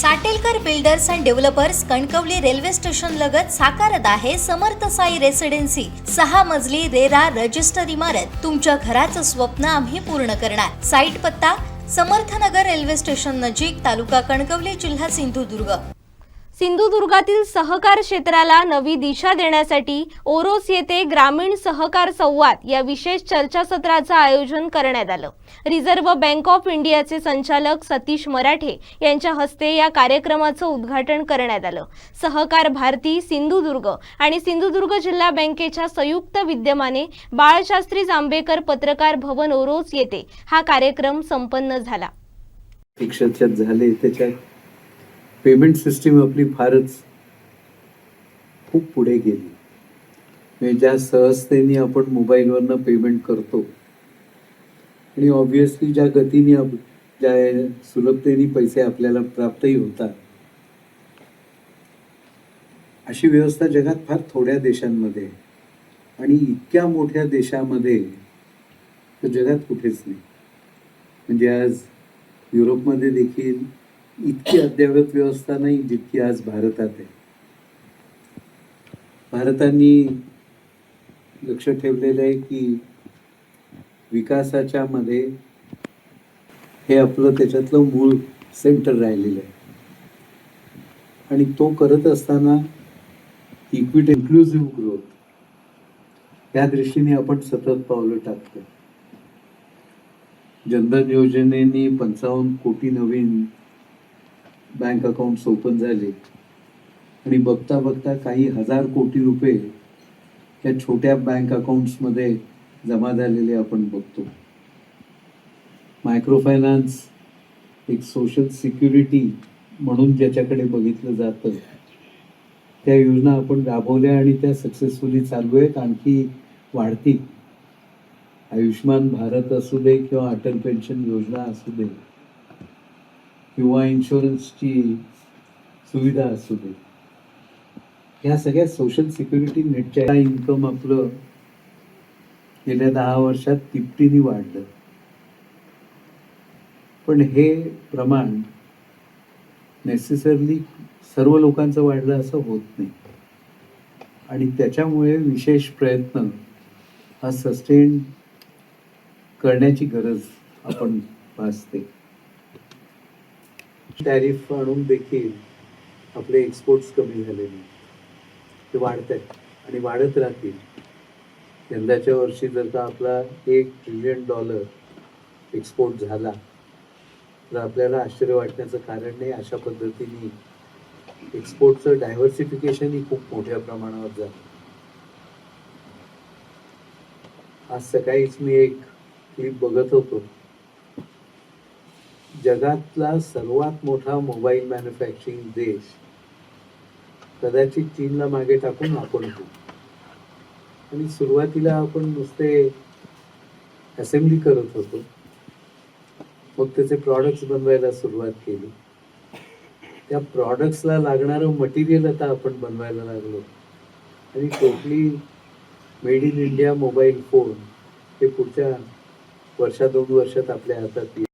Satelkar builders and developers Kankavli railway station लगत साकारत आहे समर्थ साई रेसिडेन्सी 6 मजली रेरा रजिस्टर इमारत। तुमच्या घराचं स्वप्न आम्ही पूर्ण करणार। साईट पत्ता समर्थनगर रेल्वे स्टेशन नजीक, तालुका कणकवली, जिल्हा सिंधुदुर्ग। सिंधुदुर्गातील सहकार क्षेत्राला नवी दिशा देण्यासाठी ओरोस येथे ग्रामीण सहकार संवाद या विशेष चर्चासत्राचं आयोजन करण्यात आलं। रिझर्व्ह बँक ऑफ इंडियाचे संचालक सतीश मराठे यांच्या हस्ते या कार्यक्रमाचं उद्घाटन करण्यात आलं। सहकार भारती सिंधुदुर्ग आणि सिंधुदुर्ग जिल्हा बँकेच्या संयुक्त विद्यमाने बाळशास्त्री जांभेकर पत्रकार भवन ओरोस येथे हा कार्यक्रम संपन्न झाला। झाले त्याच्यात पेमेंट सिस्टीम आपली फारच खूप पुढे गेली। म्हणजे ज्या सहजतेने आपण मोबाईलवरनं पेमेंट करतो आणि ऑब्विसली ज्या गतीने ज्या सुलभतेने पैसे आपल्याला प्राप्तही होतात, अशी व्यवस्था जगात फार थोड्या देशांमध्ये आणि इतक्या मोठ्या देशामध्ये तर जगात कुठेच नाही। म्हणजे आज युरोपमध्ये देखील इतकी अद्ययावत व्यवस्था नाही जितकी आज भारतात आहे। भारताने लक्ष ठेवलेलं आहे की विकासाच्या मध्ये हे आपलं त्याच्यातलं मूळ सेंटर राहिलेलं आहे आणि तो करत असताना इक्विटी इन्क्लुसिव्ह ग्रोथ या दृष्टीने आपण सतत पावलं टाकतो। जनधन योजनेने 55 कोटी नवीन बँक अकाउंट्स ओपन झाले आणि बघता बघता काही हजार कोटी रुपये त्या छोट्या बँक अकाउंट्स मध्ये जमा झालेले आपण बघतो। मायक्रो फायनान्स एक सोशल सिक्युरिटी म्हणून ज्याच्याकडे बघितलं जातं, त्या योजना आपण राबवल्या आणि त्या सक्सेसफुली चालू आहेत, आणखी वाढतील। आयुष्मान भारत असू दे किंवा अटल पेन्शन योजना असू दे किंवा इन्शुरन्सची सुविधा असू दे, या सगळ्या सोशल सिक्युरिटी नेटच्या इन्कम आपलं गेल्या 10 वर्षात तिपटीने वाढलं। पण हे प्रमाण नेसेसरली सर्व लोकांचं वाढलं असं होत नाही आणि त्याच्यामुळे विशेष प्रयत्न हा सस्टेन करण्याची गरज आपण भासते। टॅरिफ आणून देखील आपले एक्सपोर्ट्स कमी झाले नाही, ते वाढत आहेत आणि वाढत राहतील। यंदाच्या वर्षी जर का आपला $1 ट्रिलियन एक्सपोर्ट झाला तर आपल्याला आश्चर्य वाटण्याचं कारण नाही। अशा पद्धतीने एक्सपोर्टचं डायव्हर्सिफिकेशन ही खूप मोठ्या प्रमाणावर झालं। आज सकाळीच मी एक क्लिप बघत होतो, जगातला सर्वात मोठा मोबाईल मॅन्युफॅक्चरिंग देश कदाचित चीनला मागे टाकून आपण होतो आणि सुरुवातीला आपण नुसते असेंब्ली करत होतो, मग त्याचे प्रॉडक्ट्स बनवायला सुरुवात केली। त्या प्रॉडक्ट्सला लागणारं मटेरियल आता आपण बनवायला लागलो आणि totally made in India mobile phone हे पुढच्या 1-2 वर्षात आपल्या हातात येईल।